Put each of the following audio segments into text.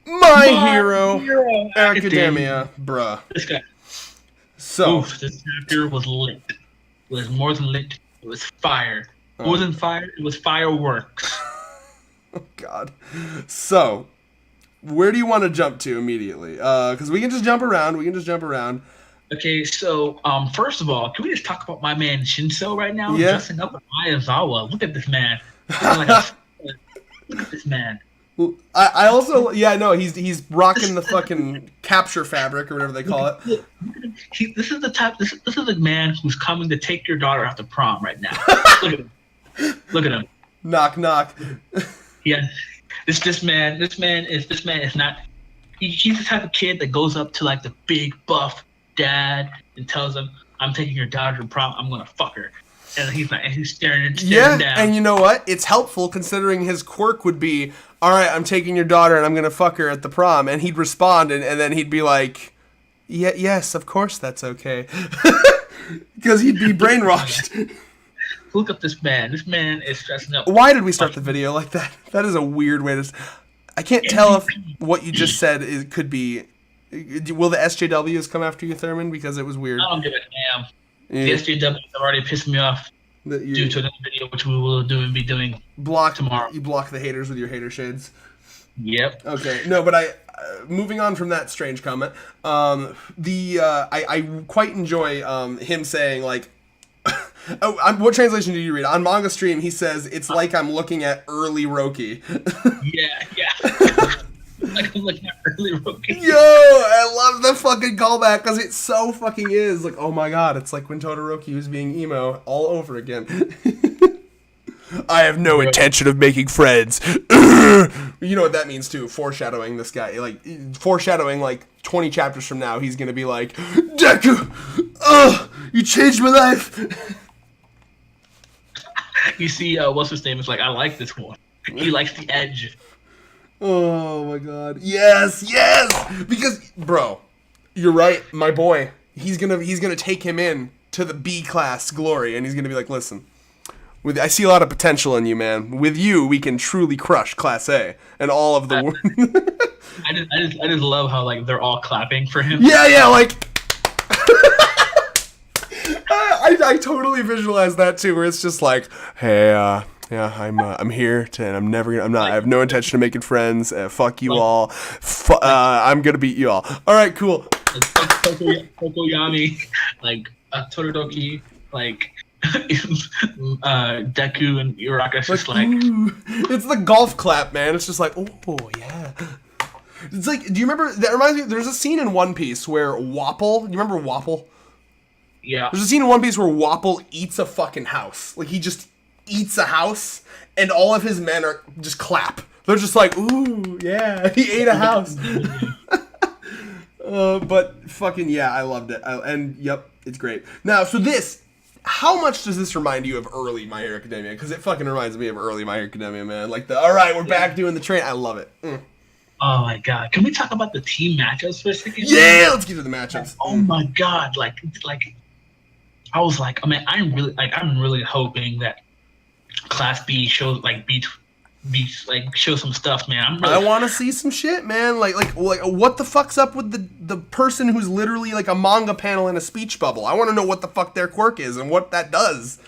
My Hero Academia, bruh. This guy. So, Oof, this chapter was lit. It was more than lit. It was fire. It wasn't fire. It was fireworks. God. So, where do you want to jump to immediately? Because we can just jump around. Okay, so first of all, can we just talk about my man Shinso right now? Yeah. Dressing up with Ayazawa. Look at this man. Looking like look at this man. I also, yeah, no, he's rocking the fucking capture fabric or whatever they call it. Look, this is the type. This is the man who's coming to take your daughter out to prom right now. Look at him. Look at him. Knock, knock. Yeah, this man is not. He's the type of kid that goes up to like the big buff dad and tells him, "I'm taking your daughter to prom. I'm gonna fuck her," and he's like, and he's staring Yeah, down. and you know what? It's helpful considering his quirk would be, all right, I'm taking your daughter and I'm gonna fuck her at the prom, and he'd respond and then he'd be like, yeah, yes, of course that's okay, because he'd be brainwashed. Look at this man. This man is stressing up. Why did we start the video like that? That is a weird way to. I can't tell if what you just said could be. Will the SJWs come after you, Thurman? Because it was weird. I don't give a damn. Yeah. The SJWs have already pissed me off That you due to another video, which we will do and be doing block tomorrow. You block the haters with your hater shades. Yep. Okay, no, but moving on from that strange comment, I quite enjoy him saying like, what translation did you read? On Manga Stream, he says it's like I'm looking at early Roki. Yeah. Like I'm looking at early rookie. Yo, I love the fucking callback because it so fucking is. Like, oh my god, it's like when Todoroki was being emo all over again. I have no intention of making friends. You know what that means too. Foreshadowing this guy. Foreshadowing 20 chapters from now, he's gonna be like, Deku, you changed my life. You see, what's his name? It's like, I like this one. He likes the edge. Oh my god. Yes. Because, bro, you're right, my boy. He's gonna take him in to the B class glory, and he's gonna be like, listen, I see a lot of potential in you, man. With you, we can truly crush Class A and all of the. I just love how like they're all clapping for him. Yeah, like. I totally visualize that too, where it's just like, hey, yeah, I'm here, and I have no intention of making friends. Fuck you all. I'm gonna beat you all. All right, cool. Tokoyami, Todoroki, Deku and Uraka. Just ooh. It's the golf clap, man. It's just like, oh yeah. It's like, do you remember? That reminds me. There's a scene in One Piece where Wapol. You remember Wapol? Yeah. There's a scene in One Piece where Wapol eats a fucking house. Like he just eats a house, and all of his men are just clap. They're just like, ooh, yeah, he ate a house. But fucking yeah, I loved it. And yep, it's great. Now, so how much does this remind you of early My Hero Academia? Because it fucking reminds me of early My Hero Academia, man. Like all right, we're back doing the train. I love it. Oh my god, can we talk about the team matchups for a second? Yeah, let's get to the matchups. Oh my god, I was like, I mean, I'm really hoping that Class B shows show some stuff, man. I want to see some shit, man. Like what the fuck's up with the person who's literally like a manga panel in a speech bubble? I want to know what the fuck their quirk is and what that does.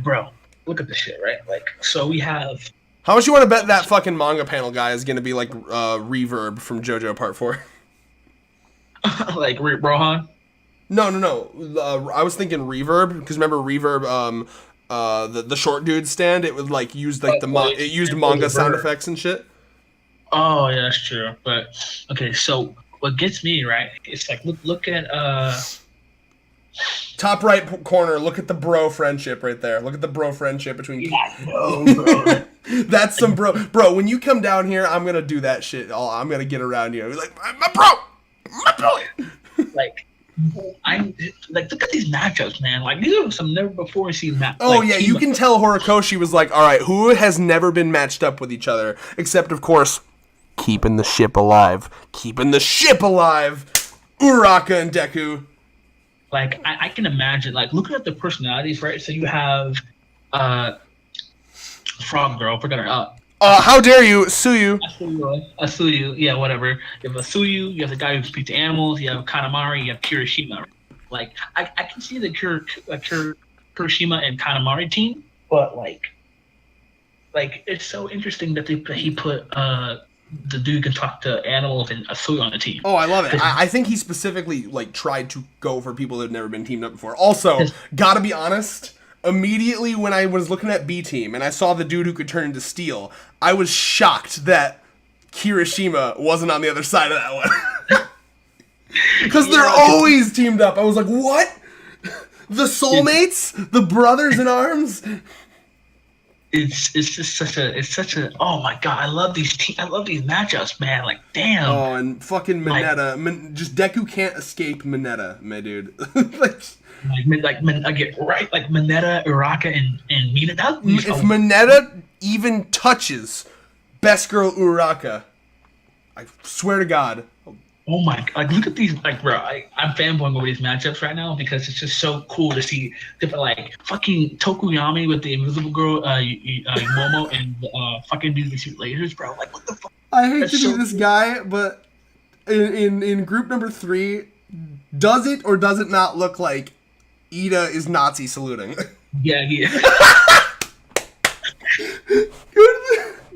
Bro, look at this shit, right? So we have. How much you want to bet that fucking manga panel guy is gonna be like Reverb from JoJo Part 4? Rohan? No. I was thinking Reverb because remember Reverb, the short dude stand. It would use it used manga sound effects and shit. Oh yeah, that's true. But okay, so what gets me right? It's like look at top right corner. Look at the bro friendship right there. Look at the bro friendship between. Yeah, bro. That's some bro. When you come down here, I'm gonna do that shit. I'm gonna get around you. Like my bro. Look at these matchups, man. These are some never before seen matchups. Oh yeah, you can tell Horikoshi was like, all right, who has never been matched up with each other, except of course, keeping the ship alive, Uraka and Deku. I can imagine, looking at the personalities, right? So you have Frog Girl, forgot her. How dare you? Sue you. Asuyu, yeah, whatever. You have Asuyu, you have the guy who speaks to animals, you have Kanamari, you have Kirishima. Like, I can see the Kirishima and Kanamari team, but like it's so interesting that he put the dude can talk to animals and Asuyu on the team. Oh, I love it. I think he specifically like tried to go for people that have never been teamed up before. Also, gotta be honest, immediately when I was looking at B Team and I saw the dude who could turn into steel, I was shocked that Kirishima wasn't on the other side of that one. Because they're always teamed up. I was like, what? The soulmates? The brothers in arms? It's just such a oh my god, I love these matchups, man. Like, damn. Oh, and fucking Mineta. Just Deku can't escape Mineta, my dude. I get right, like Mineta, Uraka, and Mina. If Mineta even touches Best Girl Uraka, I swear to God. Oh my god! Like, look at these, like, bro. I'm fanboying over these matchups right now because it's just so cool to see different, like, fucking Tokuyami with the Invisible Girl, Momo, and fucking dudes that shoot lasers, bro. Like, what the fuck? I hate to be this guy, but in group number 3, does it or does it not look like Ida is Nazi saluting? Yeah.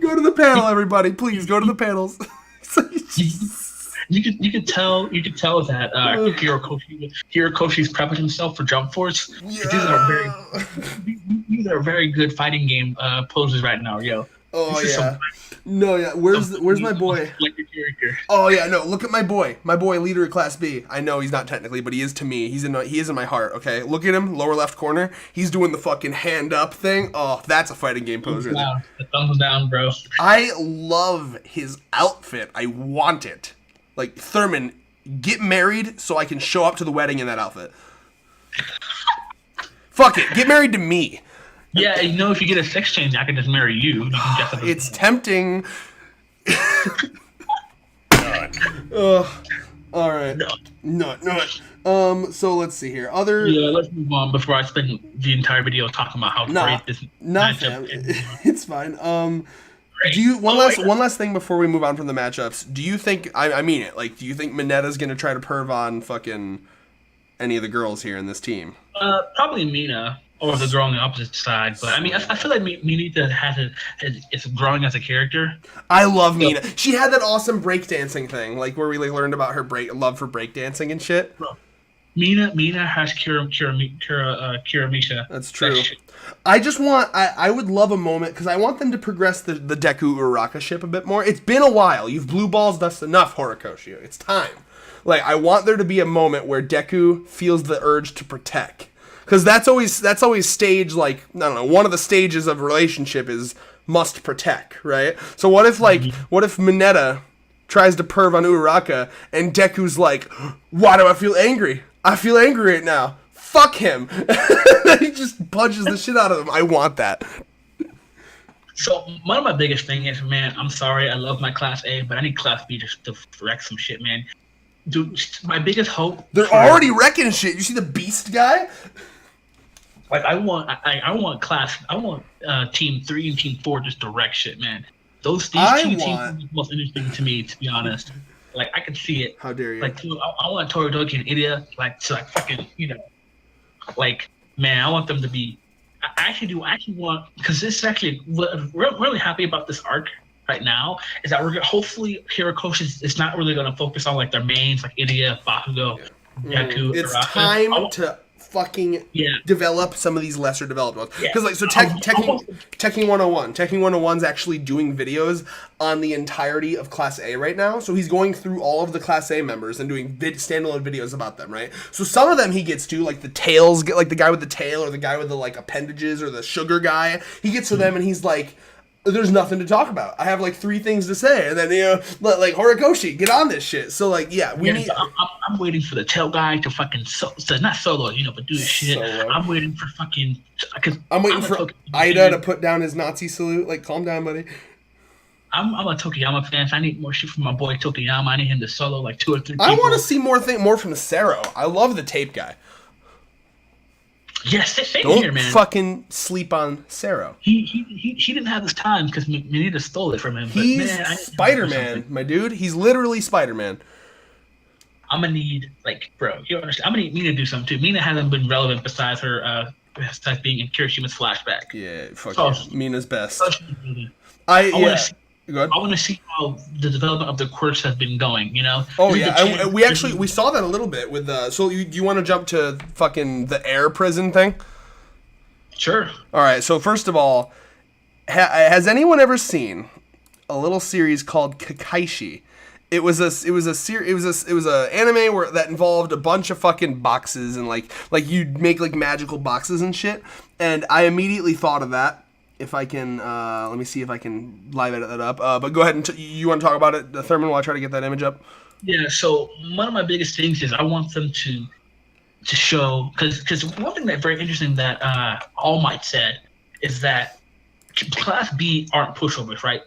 Go to the panel, everybody. Please go to the panels. You could tell that Hirokoshi's prepping himself for Jump Force. Yeah. These are very good fighting game poses right now, yo. Oh yeah. No, yeah. Where's my boy? Oh yeah, no. Look at my boy. My boy, leader of Class B. I know he's not technically, but he is to me. He is in my heart. Okay, look at him, lower left corner. He's doing the fucking hand up thing. Oh, that's a fighting game pose. The thumbs down, bro. I love his outfit. I want it. Like, Thurman, get married so I can show up to the wedding in that outfit. Fuck it, get married to me. Yeah, if you get a sex change, I can just marry you. It's tempting. All right. No. So let's see here. Yeah, let's move on before I spend the entire video talking about how great this matchup is. It's fine. Do you one last thing before we move on from the matchups? Do you think I mean it? Like, do you think Mineta's gonna try to perv on fucking any of the girls here in this team? Probably Mina or the girl on the opposite side. But I mean, I feel like Mineta is growing as a character. I love Mina. She had that awesome breakdancing thing, like where we learned about her love for breakdancing and shit. Bro, Mina has Kira Misha. That's true. I just want, I would love a moment, because I want them to progress the Deku Uraka ship a bit more. It's been a while. You've blue balls us enough, Horikoshi. It's time. Like, I want there to be a moment where Deku feels the urge to protect. Because that's always stage, like, I don't know, one of the stages of a relationship is must protect, right? So what if Mineta tries to perv on Uraka, and Deku's like, why do I feel angry? I feel angry right now. Fuck him. He just punches the shit out of him. I want that. So one of my biggest things is, man, I'm sorry, I love my Class A, but I need Class B just to wreck some shit, man. Dude, my biggest hope. They're already wrecking shit. You see the Beast guy? Like, I want Team 3 and Team 4 just to wreck shit, man. These two teams are the most interesting to me, to be honest. Like, I can see it. How dare you? Like, I want Toridoki and Idia, like, to, like, fucking, like, man, I want them to be. I actually want, because this is actually, we're really happy about this arc right now, is that we're hopefully Hirikoshi is not really going to focus on, like, their mains, like Idia, Bakugo, Deku. It's time to fucking develop some of these lesser developed ones. Because Tekken 101. Tekken 101's actually doing videos on the entirety of Class A right now. So he's going through all of the Class A members and doing standalone videos about them, right? So some of them he gets to, like the tails, like the guy with the tail or the guy with the like appendages or the sugar guy. He gets to them and he's like, there's nothing to talk about. I have like 3 things to say, and then like Horikoshi, get on this shit. So like, we need. So I'm waiting for the tail guy to fucking not solo, but do this shit. Solo. I'm waiting for fucking. I'm waiting for Ida to put down his Nazi salute. Like, calm down, buddy. I'm a Tokiyama fan. So I need more shit from my boy Tokiyama. I need him to solo like 2 or 3 people. I want to see more from Sero. I love the tape guy. Yes, same Don't here, man. fucking sleep on Sero. He didn't have his time because Mineta stole it from him. But He's man, Spider-Man, my dude. He's literally Spider-Man. I'm gonna need, like, bro, you don't understand. I'm gonna need Mina to do something too. Mina hasn't been relevant besides her besides being in Kirishima's flashback. Yeah, fuck So- yeah. Mina's best. So I wanna yeah. see- Go ahead. I want to see how the development of the quirks has been going. You know? Oh Is it yeah, the we saw that a little bit with the. So you want to jump to fucking the air prison thing? Sure. All right. So first of all, has anyone ever seen a little series called Kakaishi? It was a anime where that involved a bunch of fucking boxes and like you'd make like magical boxes and shit. And I immediately thought of that. If I can, let me see if I can live edit that up. But go ahead and you want to talk about it, Thurman, while I try to get that image up. Yeah. So one of my biggest things is I want them to show, because one thing that's very interesting that All Might said is that Class B aren't pushovers, right?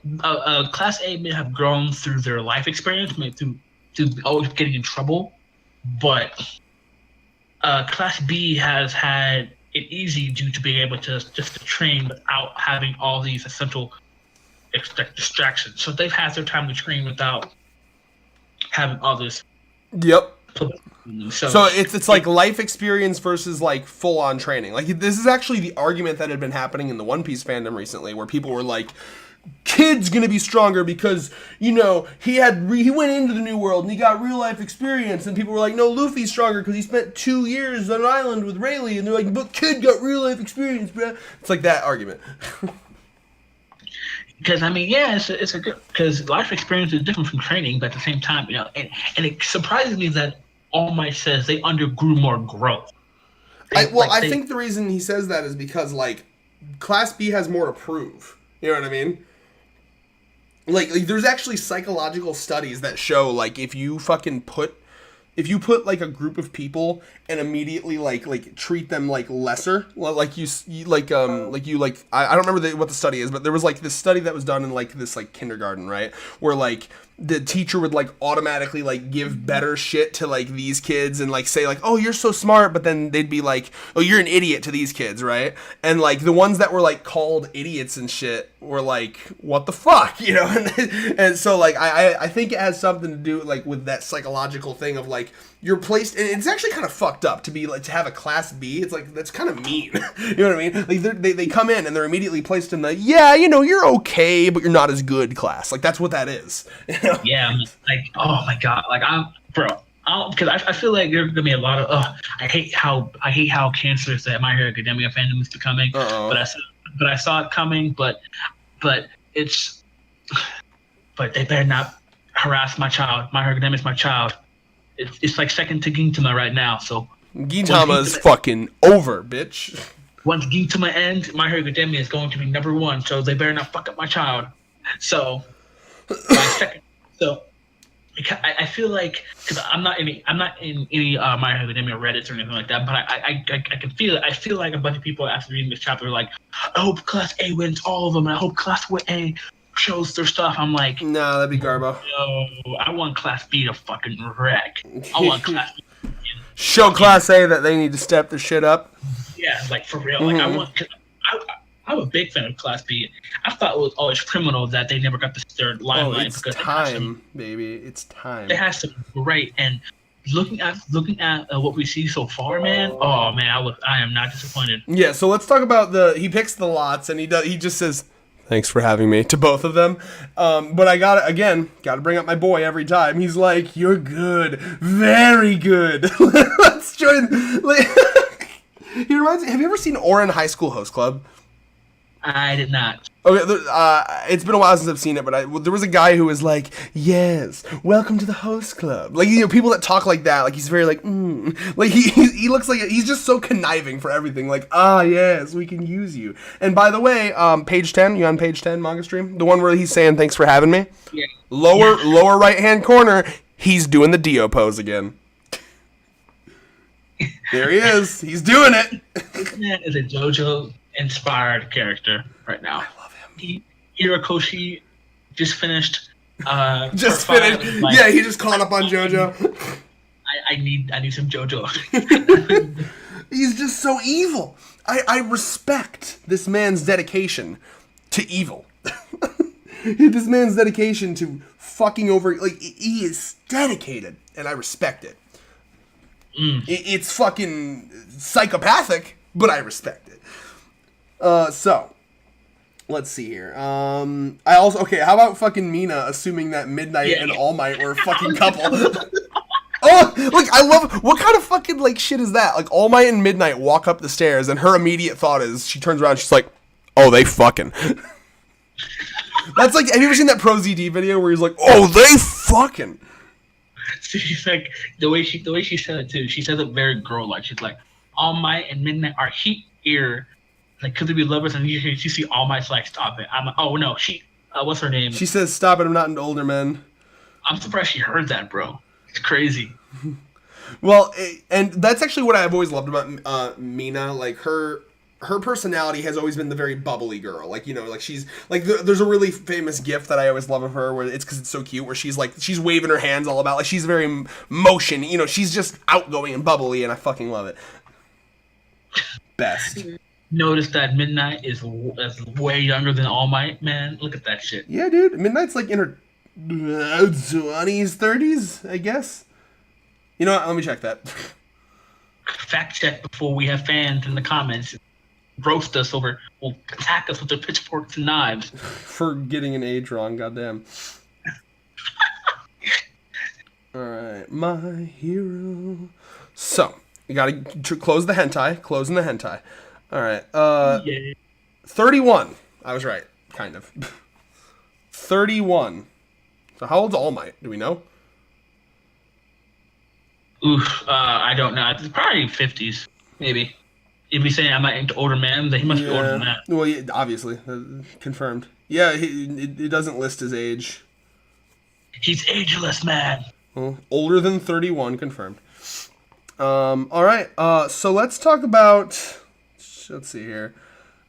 Class A may have grown through their life experience, maybe through always getting in trouble, but Class B has had it easy due to being able to just to train without having all these essential distractions. So they've had their time to train without having all this. Yep. So So it's like life experience versus like full on training. Like this is actually the argument that had been happening in the One Piece fandom recently, where people were like, "Kid's gonna be stronger because he went into the new world and he got real life experience," and people were like, "No, Luffy's stronger because he spent 2 years on an island with Rayleigh," and they're like, "But Kid got real life experience, bro." It's like that argument. because I mean, yeah, it's a good, because life experience is different from training, but at the same time, and it surprises me that All Might says they undergrew more growth. I think the reason he says that is because like Class B has more to prove. You know what I mean? Like there's actually psychological studies that show like if you put like a group of people and immediately like treat them like lesser, like I don't remember what the study is, but there was like this study that was done in like this like kindergarten, right, where like the teacher would like automatically like give better shit to like these kids and like say like, "Oh, you're so smart," but then they'd be like, "Oh, you're an idiot" to these kids, right? And like the ones that were like called idiots and shit were like, "What the fuck," you know? And so like I think it has something to do like with that psychological thing of like you're placed, and it's actually kind of fucked up to be like to have a Class B. It's like that's kind of mean. You know what I mean? Like they come in and they're immediately placed in the you're okay, but you're not as good class. Like that's what that is. You know? Yeah, I'm like, oh my god, like because I feel like there's gonna be a lot of I hate how cancerous that My Hero Academia fandom is becoming. Uh-oh. But I saw it coming. But they better not harass my child. My Hero Academia is my child. It's like second to Gintama right now. So Gintama's fucking over, bitch. once Gintama ends, My Hero Academia is going to be number one. So they better not fuck up my child. So I feel like, because I'm not in any My Hero Academia Reddits or anything like that, but I can feel it. I feel like a bunch of people after reading this chapter are like, "I hope Class A wins all of them, and I hope Class A shows their stuff." I'm like, No, that'd be Garbo. "No, I want Class B to fucking wreck. I want Class B to Show Class A that they need to step their shit up. yeah, like for real. Like I'm a big fan of Class B. I thought it was always criminal that they never got their Oh, limelight it's because time, baby. It's time. they had some great, and looking at what we see so far, man. Oh man, I am not disappointed. Yeah, so let's talk about he picks the lots and he just says, "Thanks for having me," to both of them. But I gotta bring up my boy every time. He's like, "You're good, very good." Let's join. He reminds me. Have you ever seen Orin High School Host Club? I did not. Okay, it's been a while since I've seen it, but there was a guy who was like, "Yes, welcome to the host club." Like, people that talk like that, like he's very like, like he looks like he's just so conniving for everything. Like, yes, we can use you. And by the way, page 10, you on page 10, Manga Stream, the one where he's saying thanks for having me. Yeah. Lower right hand corner, he's doing the Dio pose again. There he is. He's doing it. This man is a JoJo inspired character right now. I love him. Hirokoshi just finished. Just Part five, finished. like, Yeah, he just caught up on JoJo. I need some JoJo. He's just so evil. I respect this man's dedication to evil. This man's dedication to fucking over, like, he is dedicated, and I respect it. It's fucking psychopathic, but I respect it. So, let's see here. I also, okay, how about fucking Mina assuming that Midnight and All Might were a fucking couple? Oh, like, I love, what kind of fucking, like, shit is that? Like, All Might and Midnight walk up the stairs, and her immediate thought is, she turns around, she's like, oh, they fucking. That's like, have you ever seen that Pro ZD video where he's like, oh, they fucking. So she's like, the way she said it too, she said it very girl-like. She's like, All Might and Midnight are here. Like, could they be lovers? And you see All Might's like, stop it. I'm like, oh no, what's her name? She says, stop it, I'm not into older men. I'm surprised she heard that, bro. It's crazy. Well, and that's actually what I've always loved about Mina. Like, her personality has always been the very bubbly girl. Like, you know, like she's like there's a really famous gif that I always love of her where it's because it's so cute, where she's like she's waving her hands all about, like she's very motion. You know, she's just outgoing and bubbly, and I fucking love it. Best. Notice that Midnight is way younger than All Might, man. Look at that shit. Yeah, dude. Midnight's like in her 20s, 30s, I guess. You know what? Let me check that. Fact check before we have fans in the comments roast us will attack us with their pitchforks and knives. For getting an age wrong, goddamn. Alright, my hero. So, you gotta close the hentai. Closing the hentai. Alright, 31. I was right, kind of. 31. So how old's All Might? Do we know? Oof, I don't know. It's probably 50s, maybe. If we say I'm not into older men, then he must be older than that. Well, yeah, obviously. Confirmed. Yeah, it doesn't list his age. He's ageless, man. Well, older than 31, confirmed. Alright, so let's talk about... Let's see here.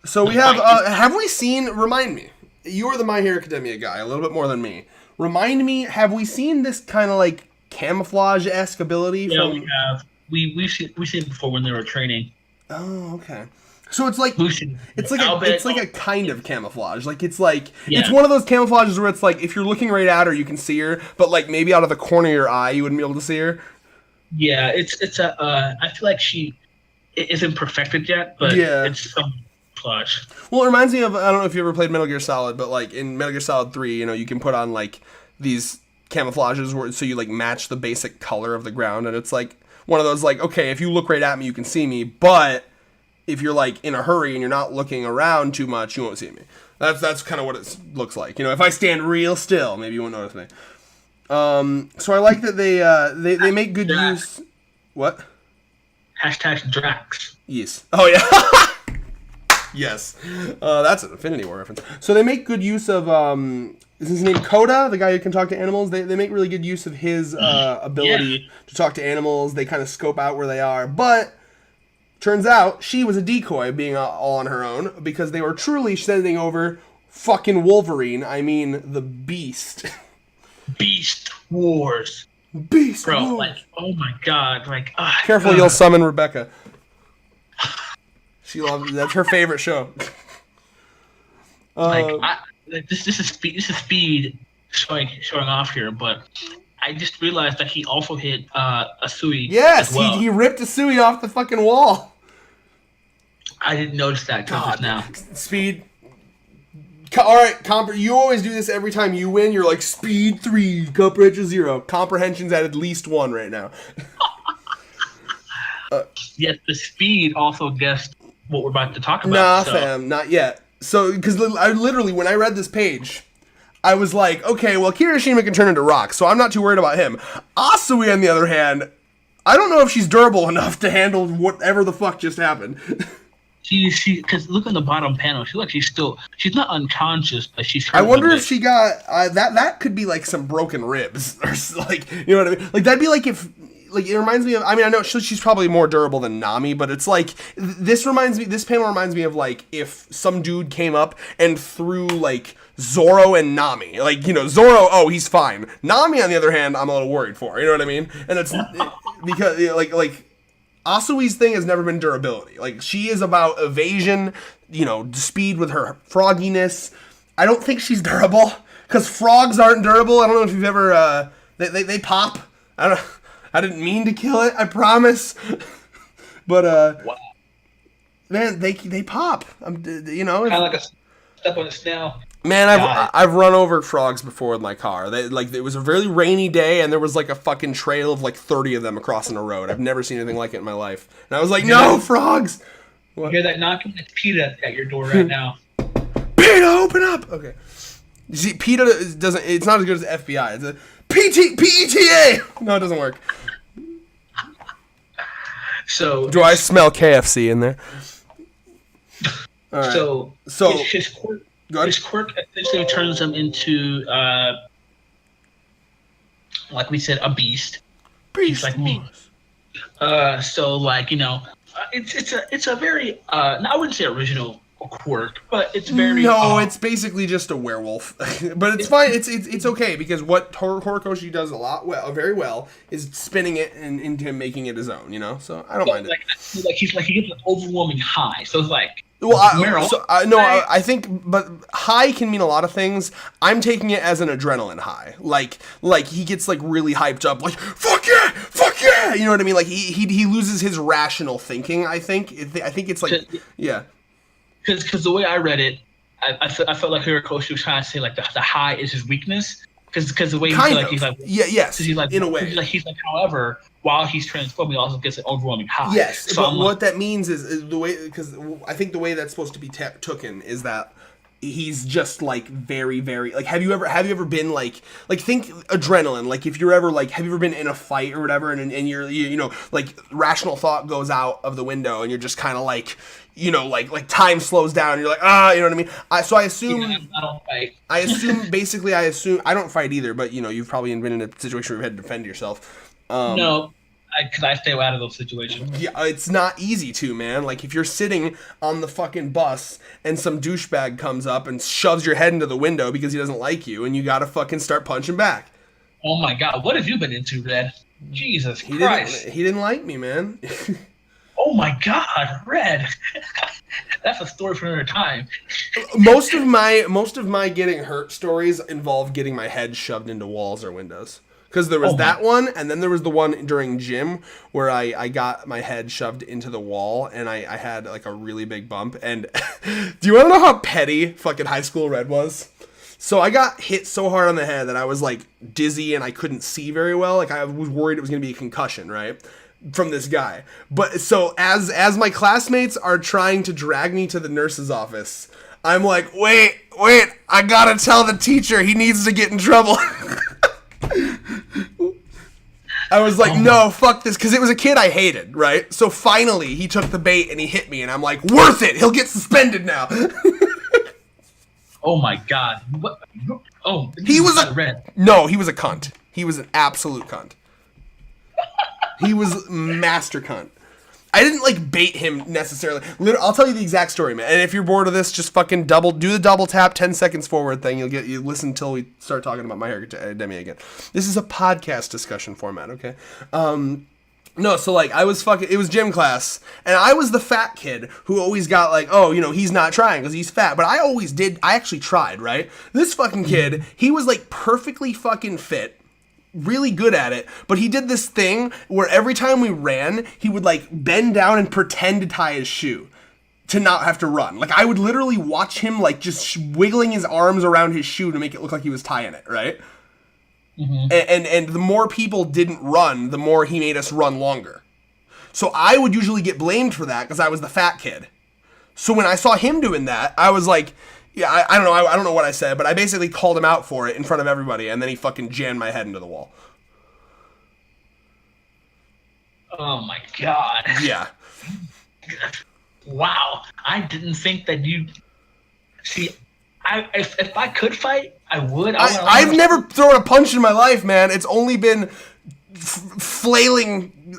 So we have we seen... Remind me. You're the My Hero Academia guy, a little bit more than me. Remind me, have we seen this kind of, like, camouflage-esque ability? Yeah, we have. We've seen it before when they were training. Oh, okay. So it's like Lucian, it's like a kind of camouflage. Like it's one of those camouflages where it's like if you're looking right at her, you can see her, but like maybe out of the corner of your eye, you wouldn't be able to see her. Yeah, it's a. I feel like it isn't perfected yet, but it's some camouflage. Well, it reminds me of, I don't know if you ever played Metal Gear Solid, but like in Metal Gear Solid 3, you know, you can put on like these camouflages where so you like match the basic color of the ground, and it's like one of those like, okay, if you look right at me, you can see me, but if you're like in a hurry and you're not looking around too much, you won't see me. That's kind of what it looks like. You know, if I stand real still, maybe you won't notice me. So I like that they make good use. What? Hashtag Drax. Yes. Oh yeah. Yes. That's an Infinity War reference. So they make good use of is his name Koda, the guy who can talk to animals? They make really good use of his ability to talk to animals. They kind of scope out where they are, but turns out she was a decoy, being all on her own, because they were truly sending over fucking Wolverine. I mean, the Beast. Beast Wars. Beast Bro, Wars. like, oh my god, like. Careful, you'll summon Rebecca. She loves. That's her favorite show. This is speed showing off here, but I just realized that he also hit Asui. Yes, as well. he ripped Asui off the fucking wall. I didn't notice that until just now. Speed. All right, you always do this every time you win. You're like, speed 3, comprehension 0. Comprehension's at least 1 right now. Yes, the speed also guessed what we're about to talk about. Nah, fam, not yet. So, because I literally, when I read this page, I was like, okay, well, Kirishima can turn into rock, so I'm not too worried about him. Asui, on the other hand, I don't know if she's durable enough to handle whatever the fuck just happened. Because look on the bottom panel, she's not unconscious, but she's. I wonder if she got that could be like some broken ribs or like, you know what I mean? Like that'd be like if. Like, it reminds me of, I mean, I know she's probably more durable than Nami, but it's like, this panel reminds me of, like, if some dude came up and threw, like, Zoro and Nami. Like, you know, Zoro, oh, he's fine. Nami, on the other hand, I'm a little worried for, you know what I mean? And it's, because, like, Asui's thing has never been durability. Like, she is about evasion, you know, speed with her frogginess. I don't think she's durable, because frogs aren't durable. I don't know if you've ever, they pop. I didn't mean to kill it, I promise. But, Wow. man, they pop. You know. Kind of like a step on a snail. Man, I've run over frogs before with my car. It was a really rainy day, and there was like a fucking trail of like 30 of them crossing a road. I've never seen anything like it in my life. And I was like, no, frogs! You hear that knocking? It's PETA at your door right now. PETA, open up! Okay. You see, PETA doesn't, it's not as good as the FBI. It's a PETA! No, it doesn't work. So Do I smell KFC in there? All right. So his quirk essentially turns him into, like we said, a beast. He's like me. So like, you know, it's a very I wouldn't say original quirk, but it's very it's basically just a werewolf. But it's fine. It's okay, because what Horikoshi does very well is spinning it into making it his own, you know. So I don't mind it. Like he gets an overwhelming high. So it's like, well, I think, but high can mean a lot of things. I'm taking it as an adrenaline high. Like he gets like really hyped up, like fuck yeah, you know what I mean? Like he loses his rational thinking. I think it's like yeah. Because the way I read it, I felt like Horikoshi was trying to say like the high is his weakness. Because the way he's like yes, he's like, in a way he's like however, while he's transforming, he also gets an overwhelming high. Yes, so but what that means is the way, because I think the way that's supposed to be taken is that he's just like very, very like. Have you ever been like think adrenaline? Like if you're ever like, have you ever been in a fight or whatever, and you know, like rational thought goes out of the window, and you're just kind of like, you know, like time slows down, and you're like, you know what I mean? So I assume I don't fight. I assume I don't fight either, but you know, you've probably been in a situation where you've had to defend yourself. No, because I stay out of those situations. Yeah, it's not easy to, man. Like, if you're sitting on the fucking bus and some douchebag comes up and shoves your head into the window because he doesn't like you, and you gotta fucking start punching back. Oh my god, what have you been into, Red? Jesus Christ. He didn't like me, man. Oh my god, Red. That's a story for another time. Most of my getting hurt stories involve getting my head shoved into walls or windows. Because there was that one, and then there was the one during gym where I got my head shoved into the wall, and I had like a really big bump. And do you want to know how petty fucking high school Red was? So I got hit so hard on the head that I was like dizzy and I couldn't see very well. Like I was worried it was going to be a concussion, right? From this guy. But so as my classmates are trying to drag me to the nurse's office, I'm like, wait, I gotta tell the teacher he needs to get in trouble. I was like, no, fuck this, because it was a kid I hated, right? So finally, he took the bait and he hit me, and I'm like, worth it! He'll get suspended now. Oh my god. What? Oh, he was a Red. No, he was a cunt. He was an absolute cunt. He was master cunt. I didn't like bait him necessarily. I'll tell you the exact story, man. And if you're bored of this, just fucking do the double tap 10 seconds forward thing. You listen until we start talking about My Hero Academia again. This is a podcast discussion format, okay? No, so like it was gym class, and I was the fat kid who always got like, oh, you know, he's not trying because he's fat, but I actually tried, right? This fucking kid, he was like perfectly fucking fit, really good at it, but he did this thing where every time we ran, he would like bend down and pretend to tie his shoe to not have to run. Like I would literally watch him like just wiggling his arms around his shoe to make it look like he was tying it, right? Mm-hmm. And the more people didn't run, the more he made us run longer. So I would usually get blamed for that because I was the fat kid. So when I saw him doing that, I was like, yeah, I don't know. I don't know what I said, but I basically called him out for it in front of everybody, and then he fucking jammed my head into the wall. Oh my god. Yeah. Wow. I didn't think that you... See, if I could fight, I would. I've never thrown a punch in my life, man. It's only been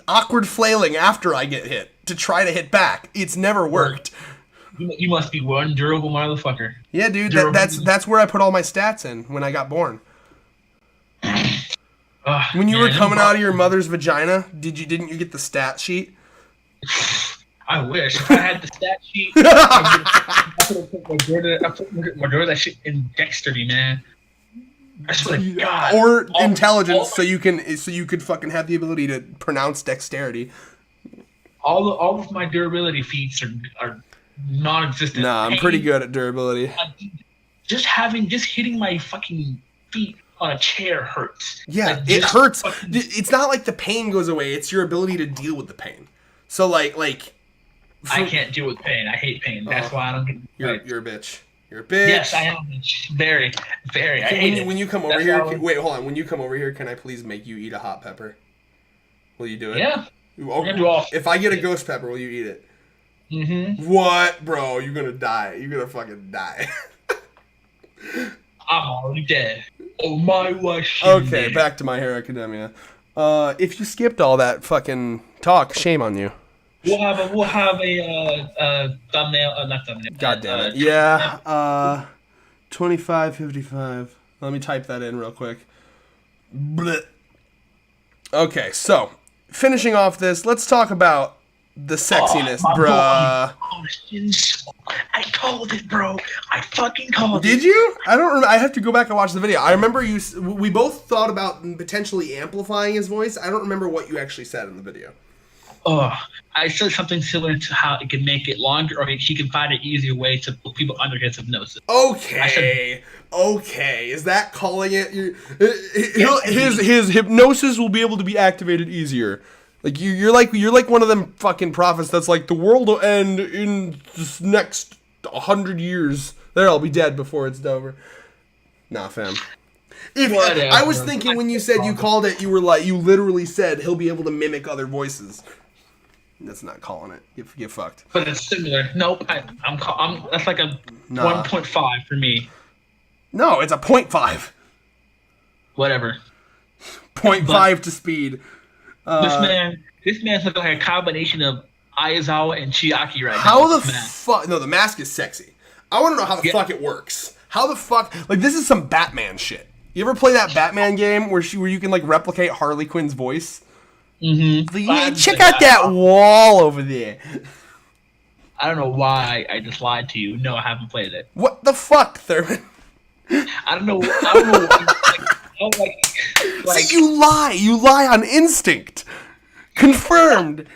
awkward flailing after I get hit to try to hit back. It's never worked. You must be one durable motherfucker. Yeah, dude. That's where I put all my stats in when I got born. When you were coming out of your mother's vagina, didn't you get the stat sheet? I wish if I had the stat sheet, I could have put majority of that shit in dexterity, man. I swear to God. Or intelligence, so you could fucking have the ability to pronounce dexterity. All of my durability feats are non-existent. Nah, I'm pretty good at durability. Just hitting my fucking feet on a chair hurts. Yeah, Like, it just hurts. fucking- It's not like the pain goes away. It's your ability to deal with the pain. So like I can't deal with pain. I hate pain. That's why I don't get. you're a bitch. You're a bitch. Yes, I am. Very, very. I hate it. When you come over That's here, how- wait, hold on. When you come over here, can I please make you eat a hot pepper? Will you do it? Yeah. Oh, gonna do all- if I get a ghost pepper, will you eat it? Mm-hmm. What, bro? You're gonna die. You're gonna fucking die. I'm already dead. Oh my gosh. Okay, back to My Hero Academia. If you skipped all that fucking talk, shame on you. We'll have a thumbnail. Not thumbnail. God damn it. Yeah. 25:55. Let me type that in real quick. Blech. Okay, so finishing off this, let's talk about the sexiness, my bruh. Questions. I called it, bro. I fucking called it. Did you? I don't remember. I have to go back and watch the video. I remember we both thought about potentially amplifying his voice. I don't remember what you actually said in the video. I said something similar to how it can make it longer, or he can find an easier way to put people under his hypnosis. Okay. Okay. Is that calling it? His hypnosis will be able to be activated easier. Like you're like one of them fucking prophets that's like the world will end in this next 100 years. There, I'll be dead before it's over. Nah, fam. Whatever. I was thinking when you said you called it, you were like you literally said he'll be able to mimic other voices. That's not calling it. Get fucked. But it's similar. Nope. I'm that's like a 1.5 for me. No, it's a 0.5. Whatever. 0.5 to speed. This man's looking like a combination of Aizawa and Chiaki right now. How the fuck? No, the mask is sexy. I want to know how the fuck it works. How the fuck? Like this is some Batman shit. You ever play that Batman game where you can like replicate Harley Quinn's voice? Mm-hmm. Like, yeah, check out that wall over there. I don't know why I just lied to you. No, I haven't played it. What the fuck, Thurman? I don't know. I don't know. See, you lie. You lie on instinct. Confirmed.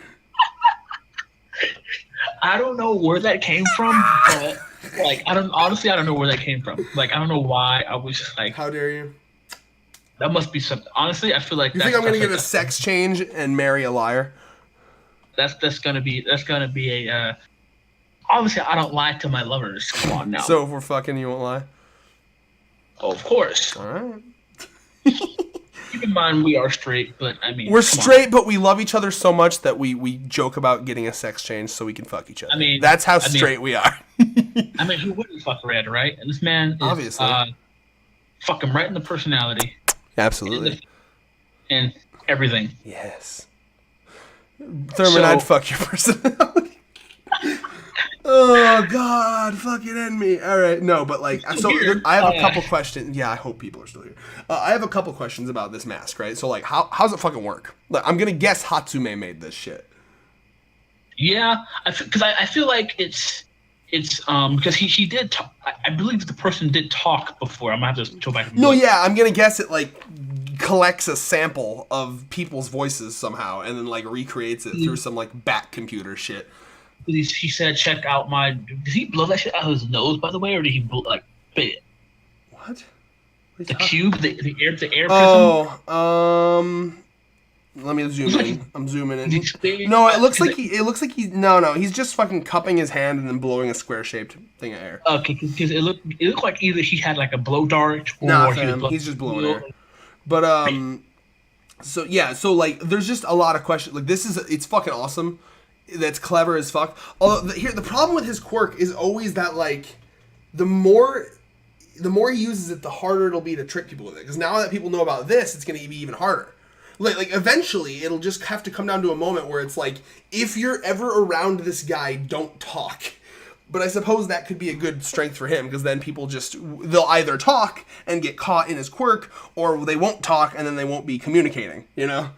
I don't know where that came from, but like I don't know where that came from. Like I don't know why I was just like, how dare you? That must be something. Honestly, I feel like you think I'm gonna get a sex change and marry a liar? That's gonna be a. Obviously, I don't lie to my lovers. Come on now. So if we're fucking, you won't lie. Oh, of course. All right. Keep in mind we are straight, but I mean we're straight, but we love each other so much that we joke about getting a sex change so we can fuck each other. I mean, that's how straight we are. I mean, who wouldn't fuck Red, right? And this man is, obviously, fuck him right in the personality. Absolutely. And everything. Yes. Thurman, I'd fuck your personality. Oh God, fucking end me. All right, no, but like, so I have a couple questions. Yeah, I hope people are still here. I have a couple questions about this mask, right? So like, how's it fucking work? Like, I'm gonna guess Hatsume made this shit. Yeah, because I feel like it's because he did talk. I believe the person did talk before. I'm gonna have to go back. No, yeah, I'm gonna guess it like collects a sample of people's voices somehow and then like recreates it through some like bat computer shit. He said, "Check out my." Did he blow that shit out of his nose, by the way, or did he blow, like spit it? What? The cube, the air prism. Oh, let me zoom in. I'm zooming in. No, it looks like he's just fucking cupping his hand and then blowing a square-shaped thing of air. Okay, because it looked like either he had like a blow dart or he's just blowing air. But so like there's just a lot of questions. Like it's fucking awesome. That's clever as fuck. Although the problem with his quirk is always that like the more he uses it, the harder it'll be to trick people with it. Because now that people know about this, it's going to be even harder. Like eventually, it'll just have to come down to a moment where it's like, if you're ever around this guy, don't talk. But I suppose that could be a good strength for him, because then people they'll either talk and get caught in his quirk, or they won't talk and then they won't be communicating, you know?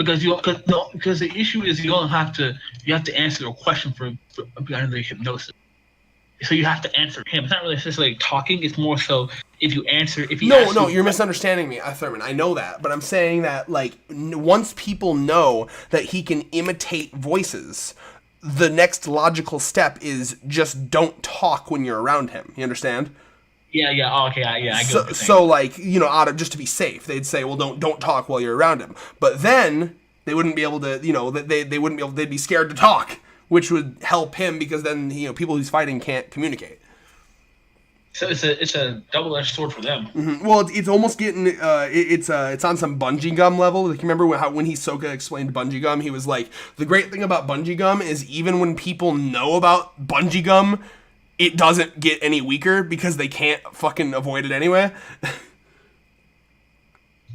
because the issue is you have to answer a question for under the hypnosis. So you have to answer him. It's not really just like talking. It's more so if you answer. If he No, you're misunderstanding me, Thurman. I know that, but I'm saying that like once people know that he can imitate voices, the next logical step is just don't talk when you're around him. You understand? Yeah. Oh, okay. I get what you're saying. So like out of just to be safe, they'd say, well, don't talk while you're around him. But then they wouldn't be able to. They wouldn't be able. They'd be scared to talk, which would help him because then people he's fighting can't communicate. So it's a double-edged sword for them. Mm-hmm. Well, it's almost getting it's on some bungee gum level. Like, you remember when Hisoka explained bungee gum, he was like, the great thing about bungee gum is even when people know about bungee gum, it doesn't get any weaker because they can't fucking avoid it anyway.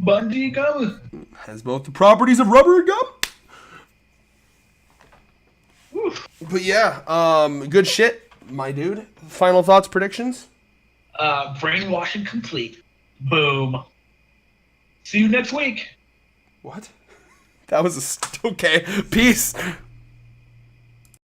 Bungee gum has both the properties of rubber and gum. Oof. But yeah, good shit, my dude. Final thoughts, predictions? Brainwashing complete. Boom. See you next week. What? That was okay. Peace.